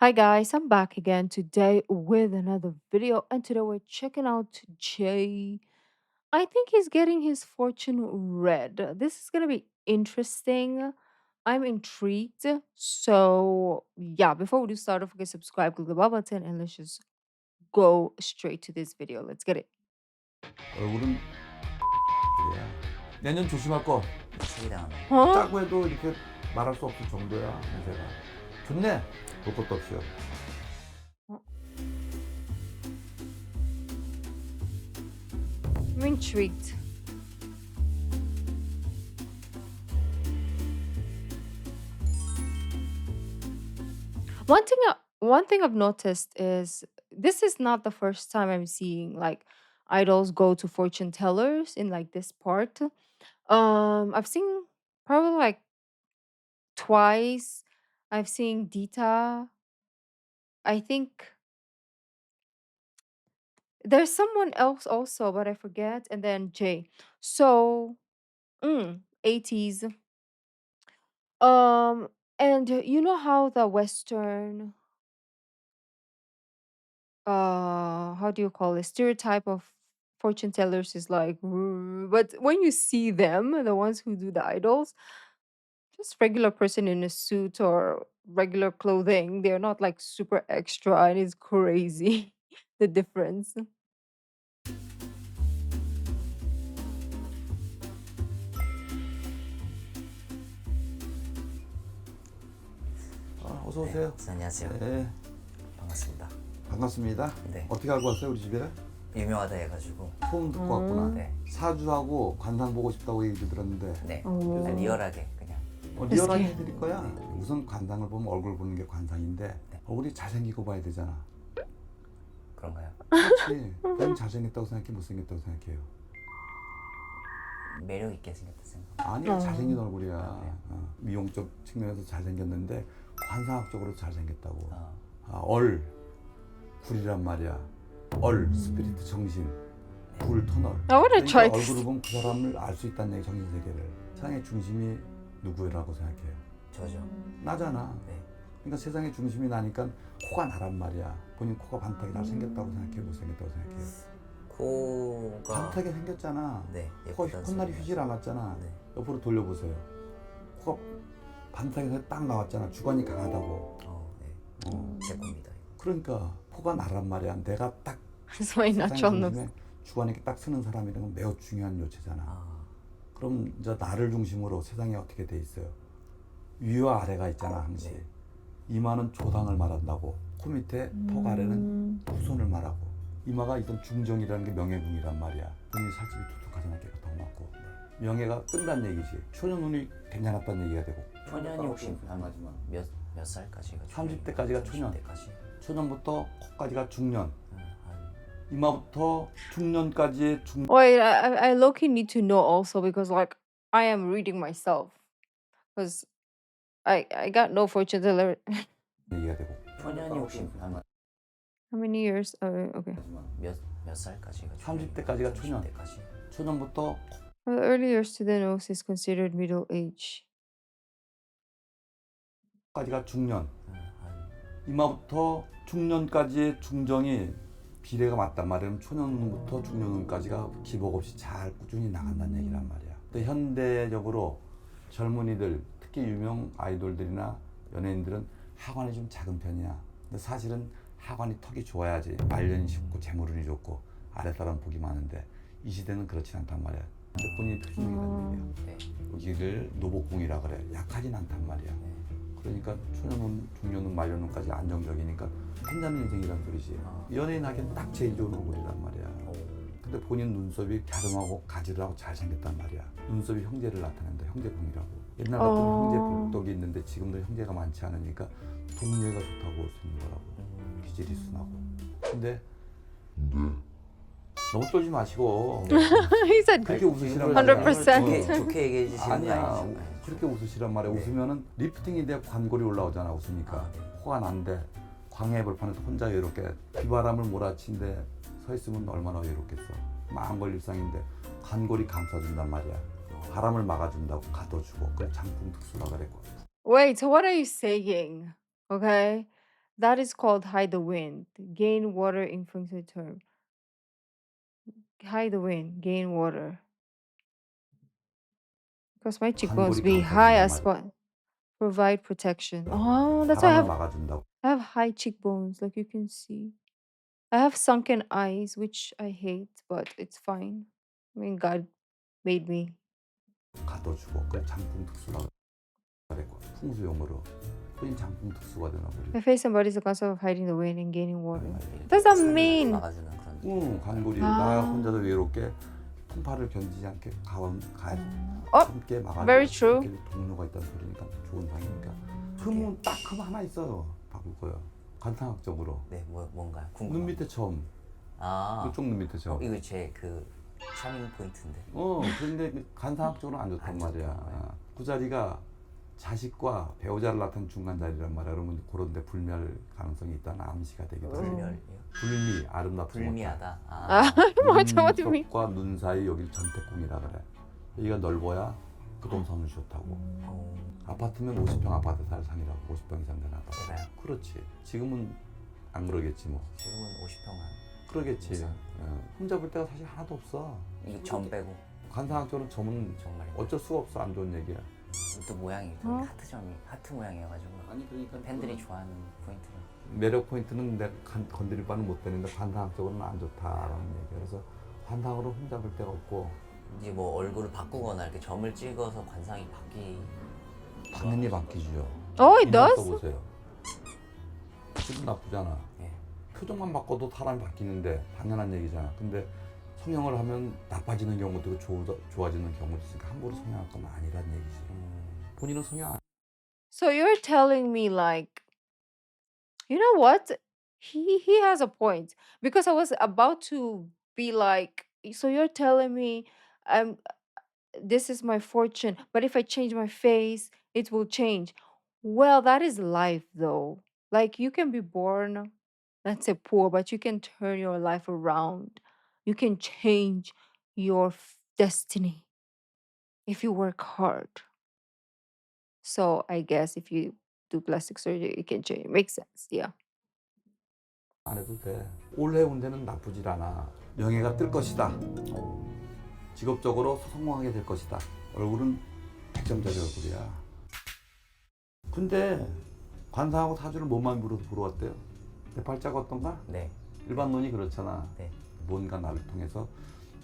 Hi guys, I'm back again today with another video, and today we're checking out Jay. I think he's getting his fortune read. This is gonna be interesting. I'm intrigued. So yeah, before we do start, don't forget to subscribe, click the bell button, and let's just go straight to this video. Let's get it. 얼굴은 X야. 내년 조심할 거. 사기당하네. Huh? 짜고 해도 이렇게 말할 수 없을 정도야 냄새가. 좋네. 볼 것도 없이요. I'm intrigued. One thing I've noticed is this is not the first time I'm seeing like idols go to fortune tellers in like this part. I've seen probably like twice. I've seen Dita. I think there's someone else also, but I forget. And then Jay. So, 80s. And you know how the Western, how do you call it? Stereotype of fortune tellers is like, but when you see them, the ones who do the idols, just regular person in a suit or regular clothing. They're not like super extra, and it's crazy the difference. 어서 네, 오세요. 안녕하세요. 네, 반갑습니다. 반갑습니다. 네. 어떻게 알고 왔어요 우리 집에? 유명하다 해가지고. 소문 듣고 왔구나. 네. 사주하고 관상 보고 싶다고 얘기 들었는데 네. 오. 리얼하게 그냥. 리얼하게 어떡해. 해드릴 거야. 우선 관상을 보면 얼굴 보는 게 관상인데 얼굴이 잘생기고 봐야 되잖아. 그런가요? 그렇지. 그럼 잘생겼다고 생각해, 못생겼다고 생각해요? 매력 있게 생겼다 생각. 아니야, 잘생긴 얼굴이야. 미용적 측면에서 잘생겼는데 관상학적으로 잘생겼다고. 굴이란 말이야. 스피리트 정신, 굴 터널. I wanna 그러니까 try this. 얼굴을 보면 그 사람을 알 수 있다는 얘기, 정신 세계를. 세상의 중심이 누구라고 생각해요? 저죠. 나잖아. 네. 그러니까 세상의 중심이 나니까 코가 나란 말이야. 본인 코가 반짝이 잘생겼다고 생각해요, 못생겼다고 생각해요? 코가 반짝이 생겼잖아. 네. 코 예쁘다는 콧날이 소리 휘질 않았잖아. 네. 옆으로 돌려보세요. 코가 반짝이서 딱 나왔잖아. 주관이 강하다고. 네. 어. 제 겁니다. 이거. 그러니까 코가 나란 말이야. 내가 딱 That's my 세상의 natural nose. 중심에 주관이 딱 서는 사람이라는 건 매우 중요한 요체잖아. 아, 그럼 이제 나를 중심으로 세상이 어떻게 돼 있어요? 위와 아래가 있잖아, 항시. 네. 이마는 조당을 말한다고. 코 밑에 턱 아래는 후손을 말하고. 이마가 이건 중정이라는 게 명예궁이란 말이야. 눈이 살집이 툭툭하잖아, 깨끗하고 맞고. 명예가 끈다는 얘기지. 초년 눈이 괜찮았다는 얘기가 되고. 초년이 혹시 하지만 몇 살까지가 30대까지가 초년. 30대까지. 초년부터 코까지가 중년. 한 이마부터 중년까지의 중 Wait, I low-key need to know also because like I am reading myself because I got no fortune teller. 얘기가 되고. 초년이 혹시 How many years? Okay. 몇 살까지가 30대까지가 초년. 30대까지. 초년부터 Well, the early years to the nose is considered middle age. 코까지가 중년. 한 이마부터 중년까지의 중정이 비례가 맞단 말이야. 초년부터 중년까지가 기복 없이 잘 꾸준히 나간다는 얘기란 말이야. 근데 현대적으로 젊은이들, 특히 유명 아이돌들이나 연예인들은 하관이 좀 작은 편이야. 근데 사실은 하관이 턱이 좋아야지 말년이 쉽고 재물운이 좋고 아랫사람 복이 많은데 이 시대는 그렇지 않단 말이야. 근데 본인이 표준형이라는 얘기야. 네. 여기를 노복궁이라 그래. 약하진 않단 말이야. 네. 그러니까 초년운, 중년운, 말년운까지 안정적이니까 괜찮은 인생이란 소리지. 연예인 하기엔 딱 제일 좋은 얼굴이란 말이야. 근데 본인 눈썹이 갸름하고 가지런하고 잘생겼단 말이야. 눈썹이 형제를 나타낸다. 형제궁이라고. 옛날 같은 형제 복덕이 있는데 지금도 형제가 많지 않으니까 동료가 좋다고 볼 수 있는 거라고. 기질이 순하고. 근데 너무 떨지 마시고 He said 그렇게 웃으시란 100%. 좋게 얘기해 주시는 거 아니야. 아니죠? 그렇게 웃으시란 말이야. 네. 웃으면은 리프팅이 돼 관골이 올라오잖아. 웃으니까 네. 코가 난데 광해 벌판에서 혼자 외롭게 비바람을 몰아친데 서 있으면 얼마나 외롭겠어. 망걸 일상인데 관골이 감싸준단 말이야. 바람을 막아준다고 가둬주고. 그래 장풍 특수라 그랬고. Wait, so what are you saying? Okay. That is called hide the wind. Gain water influencer term. Hide the wind, gain water. Because my cheekbones 관골이 be high 감싸준단 as 말이야. well. Provide protection. Oh, that's why 바람을 막아준다고. I have high cheekbones, like you can see. I have sunken eyes, which I hate, but it's fine. I mean, God made me. 가둬주고 그 장풍 특수라고 그랬고 풍수용어로 그린 장풍 특수가 되나 보리. My face and body is a concept of hiding the wind and gaining water. 이렇게 What does that 산을 mean? 막아주는 그런. 응, 관골이 아. 나 혼자서 외롭게 풍파를 견디지 않게 어? 함께 막아주고 Very true. 이렇게 동료가 있다는 소리니까 좋은 방이니까. 그러면 딱 그거 하나 있어요. 바꿀 거예요. 관상학적으로 네, 뭔가요? 눈 궁금한. 밑에 점, 아, 이쪽 눈 밑에 점. 이거 제 그 차밍 포인트인데. 그런데 그 관상학적으로는 안 좋단 안 말이야. 좋다는 거예요. 그 자리가 자식과 배우자를 나타낸 중간 자리란 말이야. 그러면 그런데 불멸 가능성이 있다는 암시가 되기도 해요. 불멸이요? 불미, 아름답지 못한. 불미하다. 아, 맞아, what do you mean? 눈썹과 눈 사이 여기를 전태궁이라 그래. 여기가 넓어야 그 동선을 좋다고. 어, 아파트면 50평 아파트 살 상이라고. 50평 이상 되는 아파트. 제가요? 그렇지. 지금은 안 그러겠지 뭐. 지금은 50평 그러겠지. 우선. 홈 잡을 데가 사실 하나도 없어. 이거 점 빼고 관상학적으로 점은 정말 어쩔 수가 없어. 안 좋은 얘기야. 또 모양이 어? 하트 모양이어가지고 아니 그러니까 팬들이 좋아하는 포인트로. 매력 포인트는 내가 건드릴 바는 못 되는데 관상학적으로는 안 좋다라는 얘기야. 그래서 관상으로 홈 잡을 데가 없고 이제 뭐 얼굴을 바꾸거나 이렇게 점을 찍어서 관상이 당연히 바뀌죠. Oh, it 인상 does? 써보세요. 기분 나쁘잖아. 예. 표정만 바꿔도 사람이 바뀌는데 당연한 얘기잖아. 근데 성형을 하면 나빠지는 경우도 있고 좋아지는 경우도 있으니까 함부로 성형할 건 아니란 얘기지. 본인은 성형 안 So you're telling me, like, you know what? He has a point, because I was about to be like, so you're telling me, this is my fortune, but if I change my face, it will change. Well, that is life, though. Like, you can be born, let's say, poor, but you can turn your life around. You can change your destiny if you work hard. So I guess if you do plastic surgery, it can change. It makes sense. Yeah. 해도 돼. 올해 운세는 나쁘질 않아. 명예가 뜰 것이다. 직업적으로 성공하게 될 것이다. 얼굴은 100점짜리 얼굴이야. 근데 관상하고 사주를 몸만 보러 왔대요. 내 팔자가 어떤가? 네. 일반 논이 그렇잖아. 네. 뭔가 나를 통해서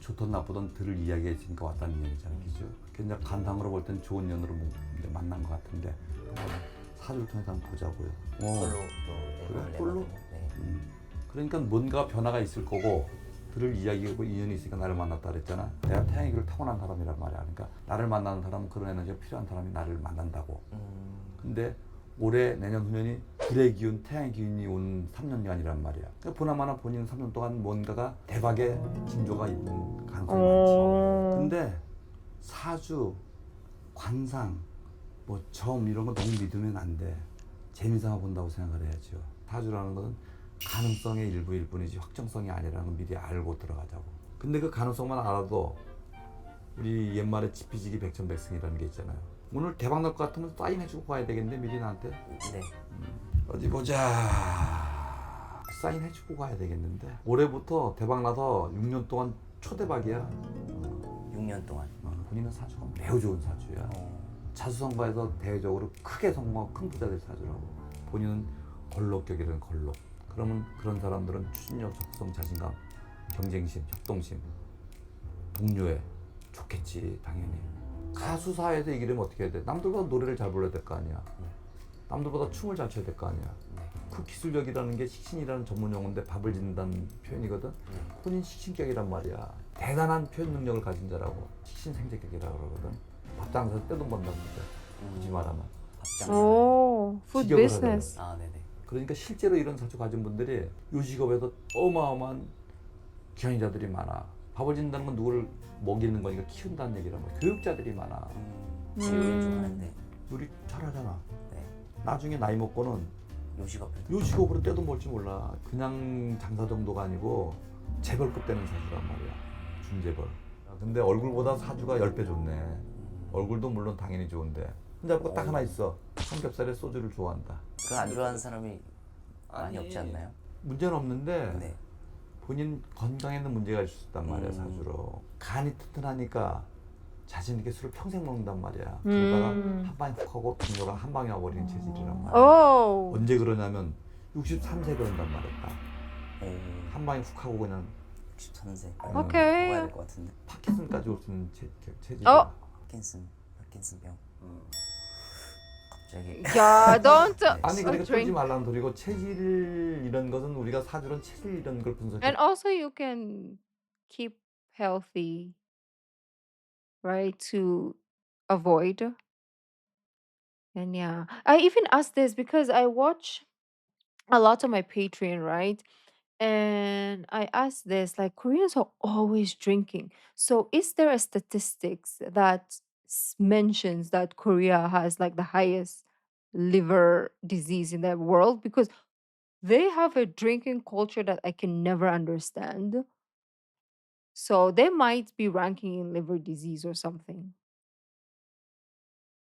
좋든 나쁘든 들을 이야기했으니까 왔다는 얘기잖아, 그죠? 그냥 관상으로 볼 땐 좋은 년으로 이제 만난 것 같은데 사주를 통해서 한번 보자고요. 꼴로 또 그래? 내보내거든요. 꼴로? 네. 그러니까 뭔가 변화가 있을 거고 들을 이야기하고 인연이 있으니까 나를 만났다 그랬잖아. 내가 태양이를 타고난 사람이란 말이야. 그러니까 나를 만나는 사람은 그런 에너지가 필요한 사람이 나를 만난다고. 근데 올해 내년 후년이 불의 기운, 태양의 기운이 온 3년간이란 말이야. 그러니까 보나마나 본인은 3년 동안 뭔가가 대박의 징조가 있는 가능성이 많지. 근데 사주, 관상, 뭐 점 이런 거 너무 믿으면 안 돼. 재미삼아 본다고 생각을 해야죠. 사주라는 것은 가능성의 일부일 뿐이지 확정성이 아니라는 걸 미리 알고 들어가자고. 근데 그 가능성만 알아도 우리 옛말에 지피지기 백전백승이라는 게 있잖아요. 오늘 대박 날 것 같으면 사인해주고 가야 되겠는데 미리 나한테. 네. 어디 보자. 사인해주고 가야 되겠는데. 올해부터 대박 나서 6년 동안 초대박이야. 6년 동안. 본인은 사주가 매우 좋은 사주야. 자수성가에서 대외적으로 크게 성공하고 큰 부자 될 사주라고. 본인은 걸록격이라는 걸록. 그러면 그런 사람들은 추진력, 적성, 자신감, 경쟁심, 협동심, 동료애 좋겠지 당연히. 가수사에서 이기려면 어떻게 해야 돼? 남들보다 노래를 잘 불러야 될 거 아니야. 남들보다 춤을 잘 춰야 될 거 아니야. 그 기술력이라는 게 식신이라는 전문 용어인데 밥을 짓는다는 표현이거든. 본인 식신격이란 말이야. 대단한 표현 능력을 가진 자라고 식신생재격이라고 그러거든. 밥장사에서 떼돈 번다는 거죠. 굳이 말하면. 밥장. Oh, food 직역을 business. 아, 네네. 그러니까 실제로 이런 사주 가진 분들이 이 직업에서 어마어마한 기한자들이 많아. 밥을 짓는다는 건 누구를 먹이는 거니까 키운다는 얘기란 말이야. 교육자들이 많아. 요리 좀 하는데. 요리 잘하잖아. 네. 나중에 나이 먹고는 요식업. 요 직업으로 떼돈 벌지 몰라. 그냥 장사 정도가 아니고 재벌급 되는 사주란 말이야. 준재벌. 근데 얼굴보다 사주가 10배 좋네. 얼굴도 물론 당연히 좋은데. 근데 딱 하나 있어. 삼겹살에 소주를 좋아한다. 그거 안 좋아하는 사람이 많이 없지 않나요? 문제는 없는데 네. 본인 건강에는 문제가 있을 수 있단 말이야. 사주로 간이 튼튼하니까 자신 있게 술을 평생 먹는단 말이야. 그러다가 한 방에 훅 하고 동료가 한 방에 와버리는 체질이란 말이야. Oh. 언제 그러냐면 63세 그런단 말이야. 딱. 오, 한 방에 훅 하고 그냥 63세. 오케이. 먹어야 될 것 같은데. 파킨슨까지 올 수 있는 체질이야. 어? 파킨슨병. 갑자기. Yeah, don't 아니 그러니까 쫄지 drink. 말라는 소리고 체질 이런 것은 우리가 사주론 체질 이런 걸 분석해. And also you can keep healthy, right? To avoid. And yeah, I even asked this because I watch a lot on my Patreon, right? And I asked this like Koreans are always drinking. So is there a statistics that mentions that Korea has like the highest liver disease in the world? Because they have a drinking culture that I can never understand. So they might be ranking in liver disease or something.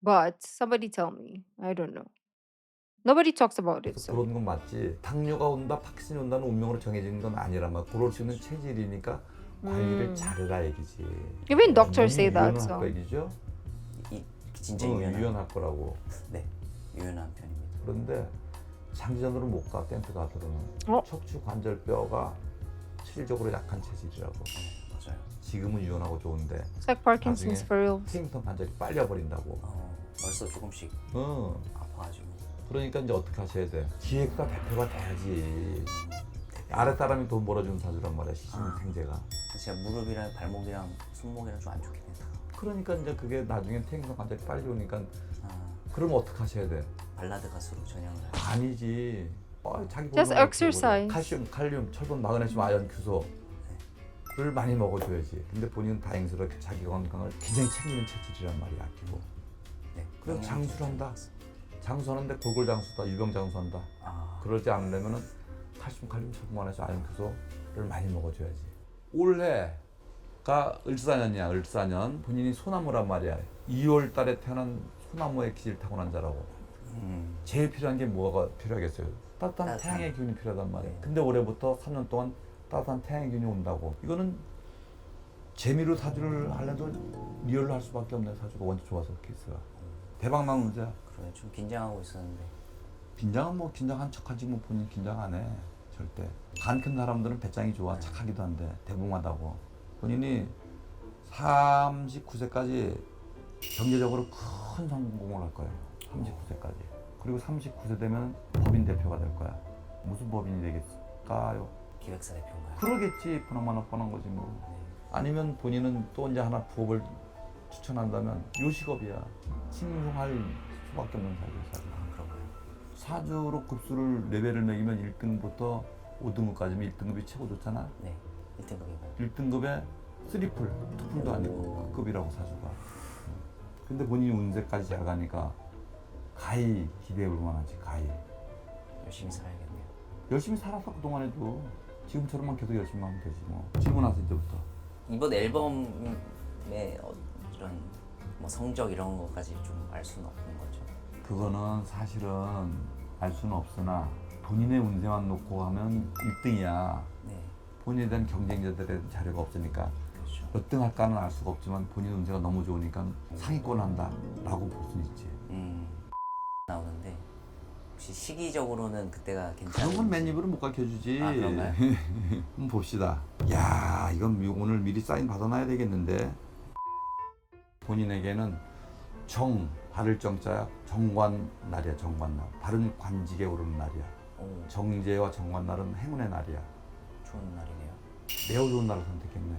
But somebody tell me. I don't know. Nobody talks about it. So 그런 건 맞지. 당뇨가 온다, 파킨슨이 온다는 운명으로 정해지는 건 아니란 말. 그럴 수 있는 체질이니까 관리를 잘해라 얘기지. even doctors say 몸이 that. 유연할 So 거 얘기죠? 진짜 유연할 거라고. 네, 유연한 편입니다. 그런데 장기전으로 못 가. 땡트 가들은 어? 척추 관절뼈가 실질적으로 약한 체질이라고. 맞아요. 지금은 유연하고 좋은데 it's like Parkinson's 나중에 for real. 페인턴 관절이 빨려버린다고. 벌써 조금씩 어. 아파가지고. 그러니까 이제 어떻게 하셔야 돼? 기획사 대표가 돼야지. 아래 사람이 돈 벌어주는 사주란 말이야. 시신생제가. 제가 무릎이랑 발목이랑 손목이랑 좀 안 좋게 된다. 그러니까 이제 그게 나중에 퇴행성 관절이 빨리 오니까 아, 그럼 어떻게 하셔야 돼? 발라드 가수로 전향을 할. 아니지. 자기 Just 보면 exercise. 칼슘, 철분, 마그네슘, 아연, 규소를 많이 먹어줘야지. 근데 본인은 다행스럽게 자기 건강을 굉장히 챙기는 체질이란 말이야. 아끼고. 네. 그래서 장수를 한다. 장수하는데 골골장수다. 유병장수한다. 아, 그러지 않으려면은 칼슘, 철분, 마그네슘, 아연, 규소를 많이 먹어줘야지. 올해가 을사년이야. 을사년. 본인이 소나무란 말이야. 2월 달에 태어난 소나무의 기질 타고난 자라고. 제일 필요한 게 뭐가 필요하겠어요? 따뜻한 따뜻한. 태양의 기운이 필요하단 말이에요. 네. 근데 올해부터 3년 동안 따뜻한 태양의 기운이 온다고. 이거는 재미로 사주를 하려도 리얼로 할 수밖에 없는 사주가 원체 좋아서 케이스가. 대박난 운세야. 그래 좀 긴장하고 있었는데. 긴장은 뭐 긴장한 척하지 뭐 본인 긴장 안 해. 절대. 간 큰 사람들은 배짱이 좋아. 착하기도 한데 대붕하다고. 본인이 39세까지 경제적으로 큰 성공을 할 거예요. 39세까지. 그리고 39세 되면 법인 대표가 될 거야. 무슨 법인이 되겠을까요? 기획사 대표인가요? 그러겠지. 보나마나 뻔한 거지 뭐. 아니면 본인은 또 이제 하나 부업을 추천한다면 요식업이야. 칭송할 수밖에 없는 사주. 아, 그런가요? 사주로 급수를 레벨을 매기면 1등부터 5등급까지면 1등급이 최고 좋잖아. 네, 1등급인가요? 1등급에 3풀, 2풀도 아니고 급이라고 사주가. 근데 본인이 운세까지 잘 가니까 가히 기대해 볼 만하지. 가히. 열심히 살아야겠네요. 열심히 살았어 그동안에도. 지금처럼만 계속 열심히 하면 되지 뭐. 질문하세요 이제부터. 이번 앨범의 이런 뭐 성적 이런 것까지 좀 알 수는 없는 거죠. 그거는 사실은 알 수는 없으나 본인의 운세만 놓고 하면 1등이야. 네, 본인에 대한 경쟁자들의 자료가 없으니까 그렇죠. 몇 등 할까는 알 수가 없지만 본인 운세가 너무 좋으니까 상위권 한다 라고 볼 수는 있지. 나오는데 혹시 시기적으로는 그때가 괜찮은지. 그런 건 맨입으로 못 가르쳐주지. 아, 그런가요? 한번 봅시다. 야 이건 오늘 미리 사인 받아놔야 되겠는데. 본인에게는 바를 정자야. 정관 날이야. 정관 날. 바른 관직에 오르는 날이야. 오, 정제와 정관 날은 행운의 날이야. 좋은 날이네요. 매우 좋은 날을 선택했네.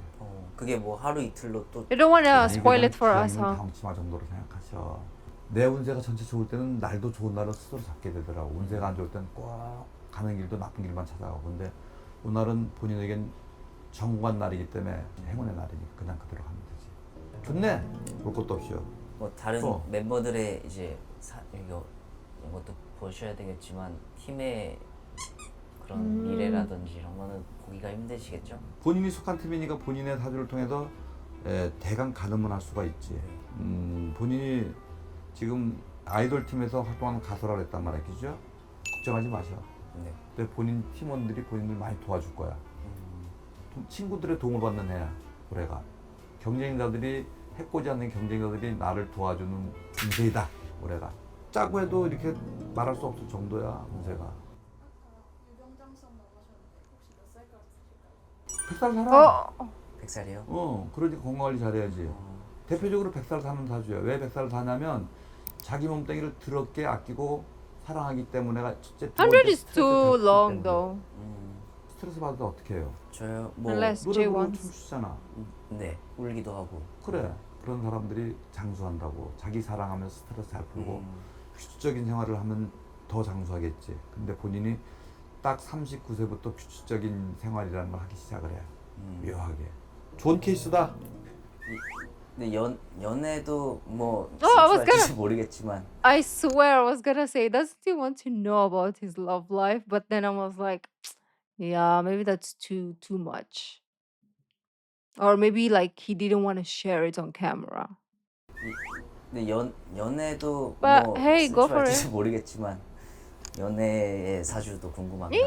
그게 뭐 하루 이틀로 또 You don't want to 아니, spoil 그냥 it for us, 기왕이면 huh? 방치마 정도로 생각하셔. 내 운세가 전체 좋을 때는 날도 좋은 날을 스스로 잡게 되더라고. 운세가 안 좋을 때는 꼭 가는 길도 나쁜 길만 찾아가고. 근데 오늘은 본인에겐 정관 날이기 때문에 행운의 날이니 그냥 그대로 가면 되지. 좋네. 볼 것도 없이요. 뭐 다른 또. 멤버들의 이제 이거 이런 것도 보셔야 되겠지만 팀의 그런 미래라든지 이런 거는 보기가 힘드시겠죠? 본인이 속한 팀이니까 본인의 사주를 통해서 대강 가늠을 할 수가 있지. 본인이 지금 아이돌 팀에서 활동하는 가수라고 했단 말이야, 그죠? 걱정하지 마셔. 네. 근데 본인 팀원들이 본인을 많이 도와줄 거야. 친구들의 도움을 받는 애야, 올해가. 경쟁자들이 해코지 않는 경쟁자들이 나를 도와주는 운세이다, 올해가. 짜고 해도 이렇게 말할 수 없을 정도야, 운세가. 유병장수학 나가셨는데 혹시 몇 살까지 사실까요? 100살 살아. Oh, 100살이요? 그러니까 건강 관리 잘해야지. 대표적으로 100살 사는 사주야. 왜 100살 사냐면 자기 몸뚱이를 더럽게 아끼고 사랑하기 때문에가 첫째. 두 100 번째 is 스트레스를 too 받기 long 때문에. though. 스트레스 받아도 어떻게 해요? 저요? 뭐 Unless 노래 Jay 부르고 wants. 춤추잖아. 네, 울기도 하고. 그래. 그런 사람들이 장수한다고. 자기 사랑하면서 스트레스 잘 풀고 음. 규칙적인 생활을 하면 더 장수하겠지. 근데 본인이 딱 39세부터 규칙적인 생활이라는 걸 하기 시작을 해. 묘하게. 좋은 케이스다. 근데 연애도 뭐 I was 쓸줄 모르겠지만 I swear I was gonna say, doesn't he want to know about his love life? But then I was like, yeah, maybe that's too much. Or maybe like he didn't want to share it on camera. 근데 연애도 But 뭐 hey, go 쓸줄 for 알지 it. 모르겠지만 연애의 사주도 궁금하긴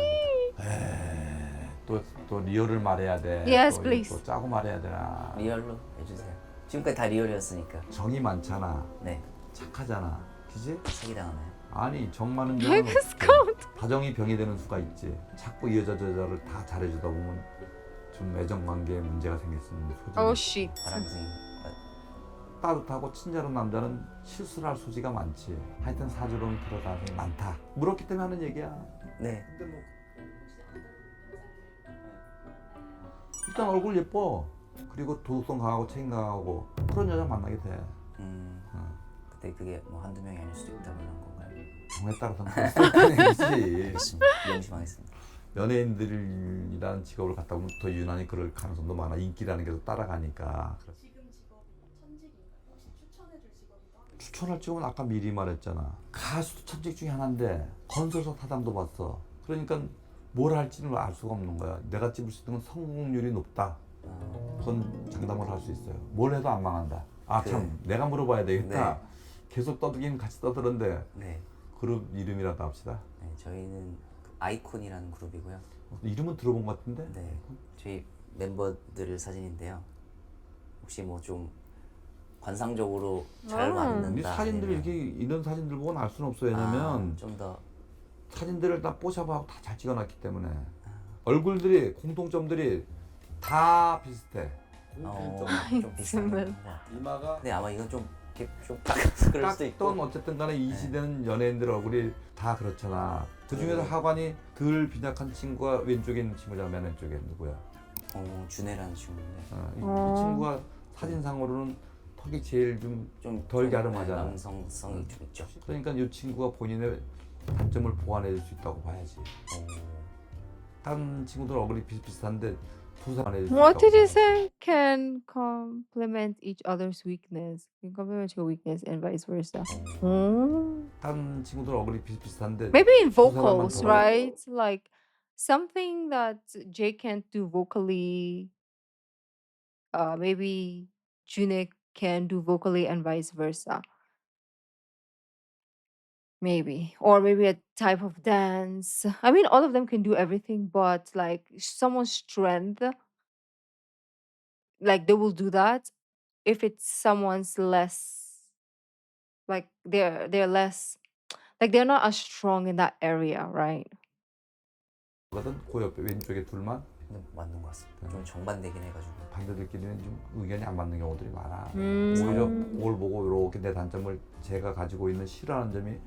합니다. 또 리얼을 말해야 돼. Yes, 또, please. 또 짜고 말해야 되나. 리얼로 해주세요. 지금까지 다 리얼이었으니까. 정이 많잖아. 네, 착하잖아. 그지? 사기당하나요? 아니 정 많은 자는 다정이 병이 되는 수가 있지. 자꾸 이 여자 저 여자를 다 잘해주다 보면 좀 애정 관계에 문제가 생길 수 있는 소지가 Oh 있고. shit. 바람둥이. 따뜻하고 친절한 남자는 실수를 할 소지가 많지. 하여튼 사주로는 그러다 많다. 물었기 때문에 하는 얘기야. 네. 근데 뭐 일단 얼굴 예뻐. 그리고 도덕성 강하고 책임 강하고 그런 여자 만나게 돼. 그때 그게 뭐 한두 명이 아닐 수도 있다는 건가요? 정에 따라서는 그렇지. 알겠습니다. 명심하겠습니다. 연예인들이라는 직업을 갖다 보면 더 유난히 그럴 가능성도 많아. 인기라는 게 더 따라가니까. 지금 직업이 천직인가요? 혹시 추천해줄 직업이 따로 있어요? 추천할 직업은 아까 미리 말했잖아. 가수도 천직 중에 하나인데 건설사 타당도 봤어. 그러니까 뭘 할지는 알 수가 없는 거야. 내가 찝을 수 있는 건 성공률이 높다. 그건 장담을 할 수 있어요. 뭘 해도 안 망한다. 아 참, 내가 물어봐야 되겠다. 계속 떠들긴 같이 떠드는데 네. 그룹 이름이라도 합시다. 네, 저희는 그 아이콘이라는 그룹이고요. 이름은 들어본 것 같은데? 네, 저희 멤버들 사진인데요. 혹시 뭐 좀 관상적으로 잘 이 맞는다. 사진들 아니면 이렇게 이런 사진들 보고는 알 수는 없어. 왜냐면 좀 더 사진들을 다 뽀샵하고 다 잘 찍어놨기 때문에 얼굴들이 공통점들이 다 비슷해. 좀 비슷한 것 같아요. 이마가 근데 아마 이건 좀 이렇게 좀 그럴 수도 있고. 깍던 어쨌든 간에 이 시대는 연예인들 얼굴이 다 그렇잖아. 그 중에서 하관이 덜 빈약한 친구가 왼쪽에 있는 친구잖아. 맨 왼쪽에 누구야? 준혜라는 친구인데 이 친구가 사진상으로는 턱이 제일 좀 덜 갸름하잖아. 남성성이 좀 있죠. 그러니까 이 친구가 본인의 단점을 보완해 줄 수 있다고 봐야지. 다른 친구들 얼굴이 비슷비슷한데 두 사람 해줄 수 What 있다고 did you 봐야지. say? Can complement each other's weakness. Can complement your weakness and vice versa. Oh. 다른 친구들 얼굴이 비슷비슷한데 Maybe in 두 사람만 vocals, 더 right? Like something that Jay can't do vocally, maybe Junik can do vocally and vice versa. Maybe. Or maybe a type of dance. I mean, all of them can do everything, but like someone's strength, like they will do that if it's someone's less, like they're less, like they're not as strong in that area, right? 거든 그 옆에 왼쪽에 둘만 근데 맞는 것 같습니다. 좀 정반대긴 해가지고. 반대들끼리는 좀 의견이 안 맞는 경우들이 많아. 음. 오히려 그걸 보고 이렇게 내 단점을 제가 가지고 있는 싫어하는 점이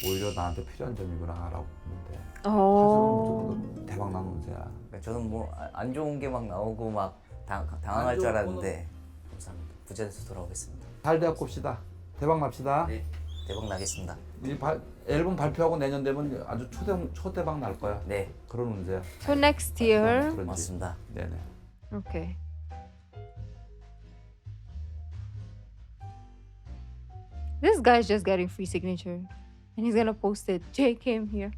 오히려 나한테 필요한 점이구나라고 보는데 Oh. 사실은 무조건 대박 나는 운세야. 그러니까 저는 뭐 안 좋은 게 막 나오고 막 당황할 줄 알았는데 감사합니다. 부자돼서 돌아오겠습니다. 잘 대학 봅시다. 대박 납시다. 네, 대박 나겠습니다. 이 앨범 발표하고 내년 되면 아주 초대박 날 거야. 네, 그런 운세야. So next year. 그런지. 맞습니다. 네네. Okay. This guy's just getting free signature. And he's gonna post it. Jay came here.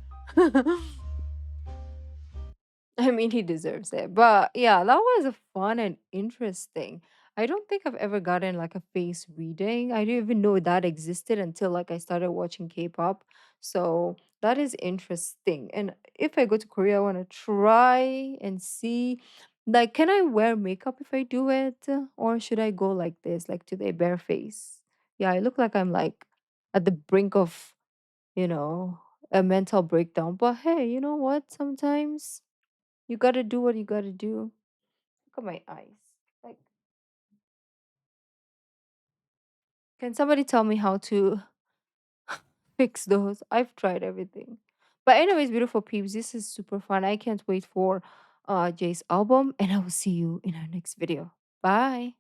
I mean, he deserves it. But yeah, that was fun and interesting. I don't think I've ever gotten like a face reading. I didn't even know that existed until like I started watching K-pop. So That is interesting. And if I go to Korea, I want to try and see, like, can I wear makeup if I do it? Or should I go like this, like today, bare face? Yeah, I look like I'm like at the brink of, you know, a mental breakdown. But hey, you know what? Sometimes you gotta do what you gotta do. Look at my eyes. Like, can somebody tell me how to fix those? I've tried everything. But anyways, beautiful peeps, this is super fun. I can't wait for Jay's album, and I will see you in our next video. Bye.